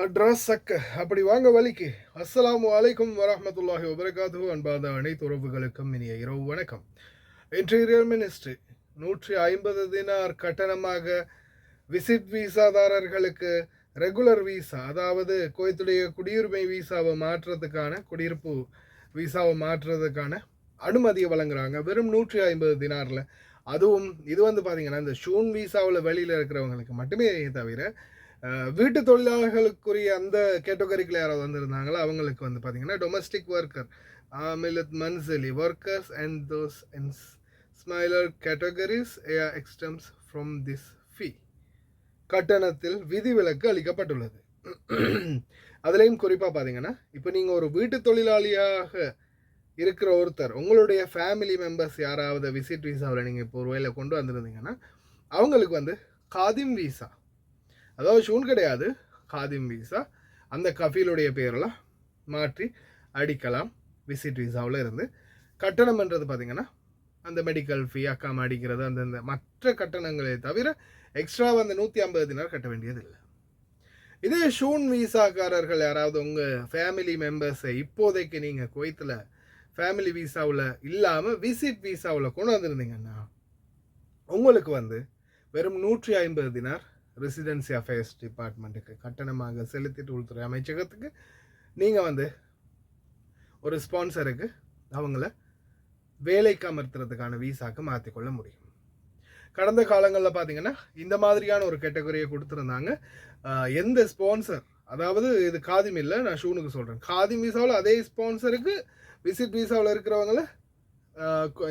Address சக்க அப்படி வாங்க வலிக்கு. அஸ்ஸலாமு அலைக்கும் வரஹ்மத்துல்லாஹி வபரகாத்துஹு. அன்பார்ந்த அனைத்து உறவுகளுக்கும் இனிய இரவு வணக்கம். இன்டீரியர் மினிஸ்ட்ரி 150 தினார் கட்டணமாக விசிட் வீசாதாரர்களுக்கு ரெகுலர் வீசா, அதாவது குவைத்துடைய குடியுரிமை வீசாவை மாற்றுறதுக்கான, குடியிருப்பு வீசாவை மாற்றுறதுக்கான அனுமதியை வழங்குறாங்க வெறும் 150 தினாரில். அதுவும் இது பார்த்தீங்கன்னா இந்த ஷூன் வீசாவில் வெளியில் இருக்கிறவங்களுக்கு மட்டுமே தவிர வீட்டு தொழிலாளர்களுக்குரிய அந்த கேட்டகரிக்கில் யாராவது வந்திருந்தாங்களோ அவங்களுக்கு பார்த்தீங்கன்னா டொமஸ்டிக் ஒர்க்கர், மில்லத் monthly workers and those in similar categories exempts from this fee கட்டணத்தில் விதிவிலக்கு அளிக்கப்பட்டுள்ளது. அதுலேயும் குறிப்பாக பார்த்தீங்கன்னா, இப்போ நீங்கள் ஒரு வீட்டு தொழிலாளியாக இருக்கிற ஒருத்தர், உங்களுடைய ஃபேமிலி மெம்பர்ஸ் யாராவது விசிட் வீசாவில் நீங்கள் இப்போ ஒரு வேலை கொண்டு வந்திருந்தீங்கன்னா அவங்களுக்கு காதிம் வீசா, அதாவது ஷூன் கிடையாது, காதிம் வீசா, அந்த கஃபீலுடைய பேரில் மாற்றி அடிக்கலாம் விசிட் வீசாவில் இருந்து. கட்டணம்ன்றது பார்த்திங்கன்னா அந்த மெடிக்கல் ஃபீ, அக்காம அடிக்கிறது, அந்தந்த மற்ற கட்டணங்களை தவிர எக்ஸ்ட்ரா 150 தினார் கட்ட வேண்டியதில்லை. இதே ஷூன் வீசாக்காரர்கள் யாராவது உங்கள் ஃபேமிலி மெம்பர்ஸை இப்போதைக்கு நீங்கள் குவைத்தில் ஃபேமிலி வீசாவில் இல்லாமல் விசிட் வீசாவில் கொண்டு வந்திருந்தீங்கன்னா உங்களுக்கு வெறும் 150 தினார் ரெசிடென்சி அஃபேர்ஸ் டிபார்ட்மெண்ட்டுக்கு கட்டணமாக செலுத்திட்டு உள்துறை அமைச்சகத்துக்கு நீங்கள் ஒரு ஸ்பான்சருக்கு அவங்கள வேலைக்கு அமர்த்துறதுக்கான வீசாக்கு மாற்றிக்கொள்ள முடியும். கடந்த காலங்களில் பார்த்தீங்கன்னா இந்த மாதிரியான ஒரு கேட்டகரியை கொடுத்துருந்தாங்க. எந்த ஸ்பான்சர், அதாவது இது காதிம் இல்லை, நான் ஷூனுக்கு சொல்கிறேன், காதிம் வீசாவில் அதே ஸ்பான்சருக்கு விசிட் வீசாவில் இருக்கிறவங்கள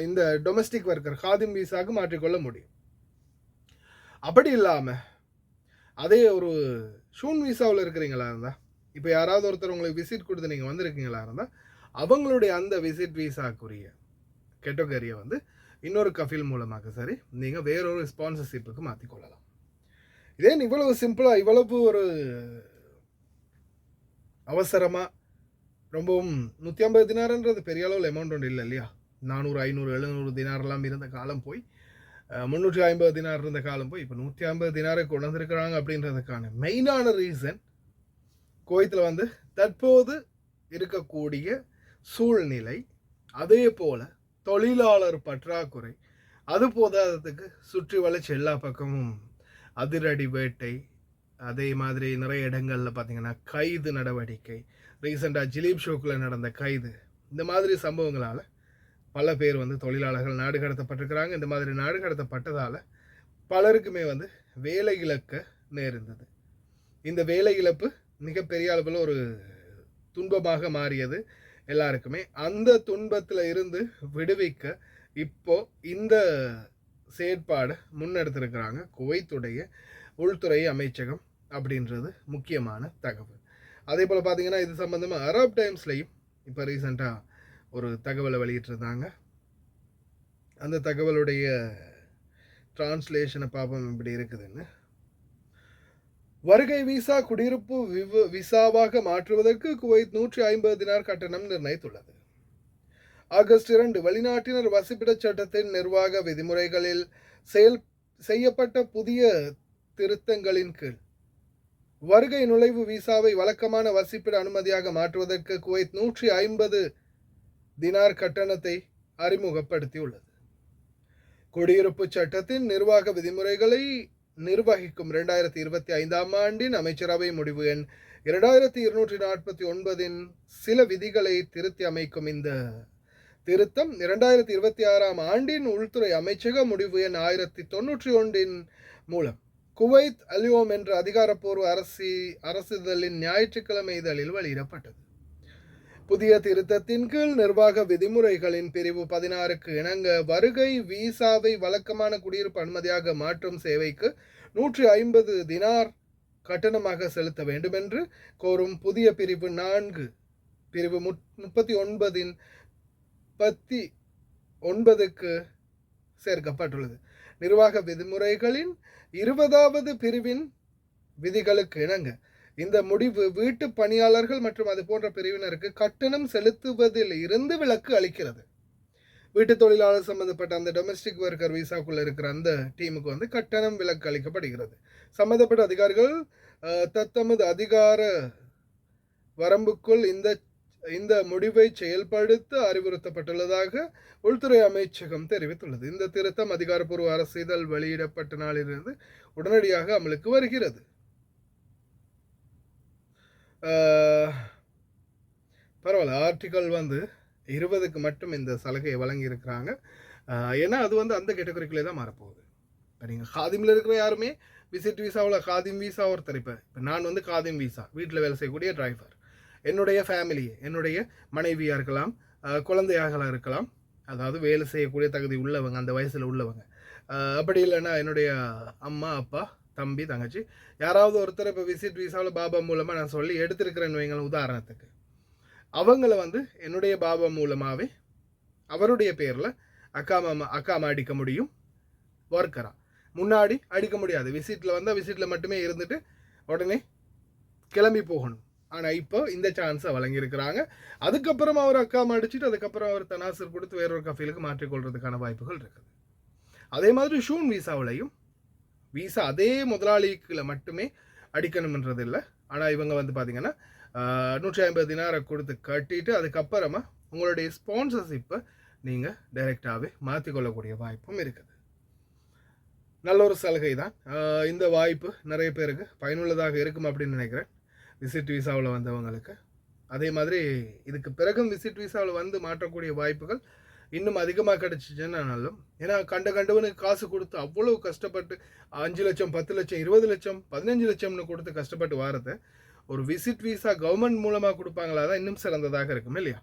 இந்த டொமஸ்டிக் ஒர்க்கர் காதிம் வீசாக்கு மாற்றிக்கொள்ள முடியும். அப்படி இல்லாமல் அதே ஒரு ஷூன் வீசாவில் இருக்கிறீங்களா இருந்தால், இப்போ யாராவது ஒருத்தர் உங்களுக்கு விசிட் கொடுத்து நீங்கள் வந்திருக்கீங்களா இருந்தால் அவங்களுடைய அந்த விசிட் வீசாக்குரிய கேட்டகரியை இன்னொரு கஃபீல் மூலமாக சரி நீங்கள் வேறொரு ஸ்பான்சர்ஷிப்புக்கு மாற்றிக்கொள்ளலாம். இதே இவ்வளவு சிம்பிளாக, இவ்வளவு ஒரு அவசரமாக, ரொம்பவும் 150 தினார்ன்றது பெரிய அளவில் அமௌண்ட் ஒன்று இல்லை இல்லையா? 400, 500, 700 தினாரெல்லாம் இருந்த காலம் போய் 350 தினார் இருந்த காலம் போய் இப்போ 150 தினாரை கொண்டு வந்திருக்கிறாங்க. அப்படின்றதுக்கான மெயினான ரீசன் குவைத்தில் தற்போது இருக்கக்கூடிய சூழ்நிலை, அதே போல் தொழிலாளர் பற்றாக்குறை, அது போதாததுக்கு சுற்றி வளைச்சு எல்லா பக்கமும் அதிரடி வேட்டை, அதே மாதிரி நிறைய இடங்களில் பார்த்திங்கன்னா கைது நடவடிக்கை, ரீசெண்டாக ஜிலீப் ஷோக்கில் நடந்த கைது, இந்த மாதிரி சம்பவங்களால் பல பேர் தொழிலாளர்கள் நாடு கடத்தப்பட்டிருக்கிறாங்க. இந்த மாதிரி நாடு கடத்தப்பட்டதால் பலருக்குமே வேலை இழக்க நேர்ந்தது. இந்த வேலை இழப்பு மிகப்பெரிய அளவில் ஒரு துன்பமாக மாறியது எல்லாருக்குமே. அந்த துன்பத்தில் இருந்து விடுவிக்க இப்போ இந்த செயற்பாடு முன்னெடுத்திருக்கிறாங்க குவைத்துடைய உள்துறை அமைச்சகம் அப்படின்றது முக்கியமான தகவல். அதே போல் பார்த்தீங்கன்னா இது சம்பந்தமாக அரப் டைம்ஸ்லையும் இப்போ ரீசெண்டாக ஒரு தகவலை வெளியிட்டிருந்தாங்க. அந்த தகவலுடைய டிரான்ஸ்லேஷனை பார்ப்போம் இப்படி இருக்குதுன்னு. வருகை வீசா குடியிருப்பு விசாவாக மாற்றுவதற்கு குவைத் 150 தினார் கட்டணம் நிர்ணயித்துள்ளது. ஆகஸ்ட் 2 வெளிநாட்டினர் வசிப்பிட சட்டத்தின் நிர்வாக விதிமுறைகளில் செய்யப்பட்ட புதிய திருத்தங்களின் கீழ் வருகை நுழைவு வீசாவை வழக்கமான வசிப்பிட அனுமதியாக மாற்றுவதற்கு குவைத் 150 தினார் கட்டணத்தை அறிமுகப்படுத்தியுள்ளது. குடியிருப்பு சட்டத்தின் நிர்வாக விதிமுறைகளை நிர்வகிக்கும் 2025 ஆண்டின் அமைச்சரவை முடிவு எண் 2249 சில விதிகளை திருத்தி அமைக்கும் இந்த திருத்தம் 2026 ஆண்டின் உள்துறை அமைச்சக முடிவு எண் 1091 மூலம் குவைத் அலியோம் என்ற அதிகாரப்பூர்வ அரசிதழின் ஞாயிற்றுக்கிழமை இதழில் வெளியிடப்பட்டது. புதிய திருத்தத்தின் கீழ் நிர்வாக விதிமுறைகளின் பிரிவு 16க்கு இணங்க வருகை வீசாவை வழக்கமான குடியிருப்பு அனுமதியாக மாற்றும் சேவைக்கு 150 தினார் கட்டணமாக செலுத்த வேண்டும் என்று கோரும் புதிய பிரிவு 4 பிரிவு 39 19க்கு சேர்க்கப்பட்டுள்ளது. நிர்வாக விதிமுறைகளின் 20வது பிரிவின் விதிகளுக்கு இணங்க இந்த முடிவு வீட்டு பணியாளர்கள் மற்றும் அது போன்ற பிரிவினருக்கு கட்டணம் செலுத்துவதில் இருந்து விலக்கு அளிக்கிறது. வீட்டு தொழிலாளர் சம்பந்தப்பட்ட அந்த டொமெஸ்டிக் ஒர்க்கர் விசாக்குள்ள இருக்கிற அந்த டீமுக்கு வந்து கட்டணம் விலக்கு அளிக்கப்படுகிறது. சம்பந்தப்பட்ட அதிகாரிகள் தத்தமது அதிகார வரம்புக்குள் இந்த முடிவை செயல்படுத்த அறிவுறுத்தப்பட்டுள்ளதாக உள்துறை அமைச்சகம் தெரிவித்துள்ளது. இந்த திருத்தம் அதிகாரப்பூர்வ அரசிதழ் வெளியிடப்பட்ட நாளிலிருந்து உடனடியாக அமலுக்கு வருகிறது. பரவாயில்ல, ஆர்டிக்கல் வந்து 20க்கு மட்டும் இந்த சலுகையை வழங்கி இருக்கிறாங்க. ஏன்னா அது வந்து அந்த கேட்டகரிக்குள்ளே தான் மாறப்போகுது. இப்போ நீங்கள் காதிமில் இருக்கிற யாருமே விசிட் விசாவில் காதிம் விசா ஒருத்தர் இப்போ நான் வந்து காதிம் விசா வீட்டில் வேலை செய்யக்கூடிய டிரைவர், என்னுடைய ஃபேமிலி, என்னுடைய மனைவியாக இருக்கலாம், குழந்தையாக இருக்கலாம், அதாவது வேலை செய்யக்கூடிய தகுதி உள்ளவங்க, அந்த வயசில் உள்ளவங்க. அப்படி இல்லைன்னா என்னுடைய அம்மா அப்பா தம்பி தங்கச்சி யாராவது ஒருத்தர் இப்போ விசிட் விசாவில் பாபா மூலமாக நான் சொல்லி எடுத்திருக்கிறேன்னு வைங்களேன் உதாரணத்துக்கு, அவங்கள வந்து என்னுடைய பாபா மூலமாகவே அவருடைய பேரில் அக்காமா அடிக்க முடியும். ஒர்க்கரா முன்னாடி அடிக்க முடியாது. விசிட்டில் வந்தால் விசிட்டில் மட்டுமே இருந்துட்டு உடனே கிளம்பி போகணும். ஆனால் இப்போ இந்த சான்ஸை வழங்கியிருக்கிறாங்க. அதுக்கப்புறம் அவர் அக்காமா அடிச்சுட்டு அதுக்கப்புறம் அவர் தனாசர் கொடுத்து வேறொரு கஃபீலுக்கு மாற்றிக்கொள்றதுக்கான வாய்ப்புகள் இருக்குது. அதே மாதிரி ஷூன் விசாவிலையும் விசா அதே முதலாளிக்குள்ள மட்டுமே அடிக்கணும்ன்றது இல்லை. ஆனால் இவங்க வந்து பார்த்தீங்கன்னா 150 தினாரை கொடுத்து கட்டிட்டு அதுக்கப்புறமா உங்களுடைய ஸ்பான்சர்ஷிப்பை நீங்கள் டைரெக்டாகவே மாற்றிக்கொள்ளக்கூடிய வாய்ப்பும் இருக்குது. நல்ல ஒரு சலுகை தான். இந்த வாய்ப்பு நிறைய பேருக்கு பயனுள்ளதாக இருக்கும் அப்படின்னு நினைக்கிறேன், விசிட் விசாவில் வந்தவங்களுக்கு. அதே மாதிரி இதுக்கு பிறகும் விசிட் விசாவில் வந்து மாற்றக்கூடிய வாய்ப்புகள் இன்னும் அதிகமாக கிடச்சிச்சுன்னா நல்லம். ஏன்னா கண்டவனுக்கு காசு கொடுத்து அவ்வளோ கஷ்டப்பட்டு 5 லட்சம் 10 லட்சம் 20 லட்சம் 15 லட்சம்னு கொடுத்து கஷ்டப்பட்டு வாரத்தை ஒரு விசிட் விசா கவர்மெண்ட் மூலமாக கொடுப்பாங்களா தான் இன்னும் சிறந்ததாக இருக்கும் இல்லையா?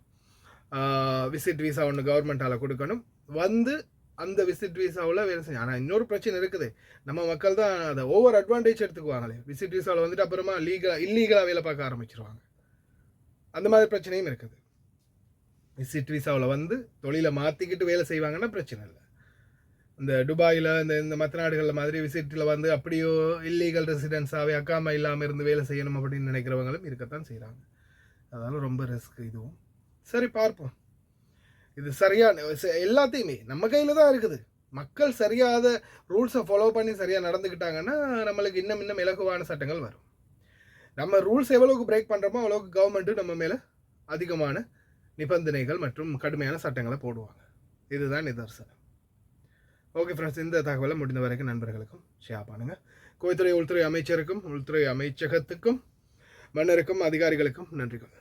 விசிட் விசா ஒன்று கவர்மெண்ட்டால் கொடுக்கணும், வந்து அந்த விசிட் விசாவில் வேலை செய்யும். ஆனால் இன்னொரு பிரச்சனை இருக்குது, நம்ம மக்கள் தான் அதை ஓவர் அட்வான்டேஜ் எடுத்துக்குவாங்களே. விசிட் விசாவில் வந்துட்டு அப்புறமா இல்லீகலாக வேலை பார்க்க ஆரம்பிச்சிருவாங்க. அந்த மாதிரி பிரச்சனையும் இருக்குது. விசிட் விசாவில் வந்து தொழிலை மாற்றிக்கிட்டு வேலை செய்வாங்கன்னா பிரச்சனை இல்லை. இந்த துபாயில் இந்த மற்ற நாடுகளில் மாதிரி விசிட்டில் வந்து அப்படியோ இல்லீகல் ரெசிடென்ஸாகவே அக்காமா இல்லாமல் இருந்து வேலை செய்யணும் அப்படின்னு நினைக்கிறவங்களும் இருக்கத்தான் செய்கிறாங்க. அதனால் ரொம்ப ரிஸ்க் இதுவும். சரி, பார்ப்போம். இது சரியான எல்லாத்தையுமே நம்ம கையில் தான் இருக்குது. மக்கள் சரியாத ரூல்ஸை ஃபாலோ பண்ணி சரியாக நடந்துக்கிட்டாங்கன்னா நம்மளுக்கு இன்னும் இலகுவான சட்டங்கள் வரும். நம்ம ரூல்ஸ் எவ்வளோக்கு பிரேக் பண்ணுறோமோ அவ்வளோக்கு கவர்மெண்ட்டு நம்ம மேலே அதிகமான நிபந்தனைகள் மற்றும் கடுமையான சட்டங்களை போடுவாங்க. இதுதான் நிதர்சனம். ஓகே ஃப்ரெண்ட்ஸ், இந்த தகவலை முடிந்த வரைக்கும் நண்பர்களுக்கும் ஷேர் பண்ணுங்கள். உள்துறை அமைச்சருக்கும் உள்துறை அமைச்சகத்துக்கும் மன்னருக்கும் அதிகாரிகளுக்கும் நன்றிகள்.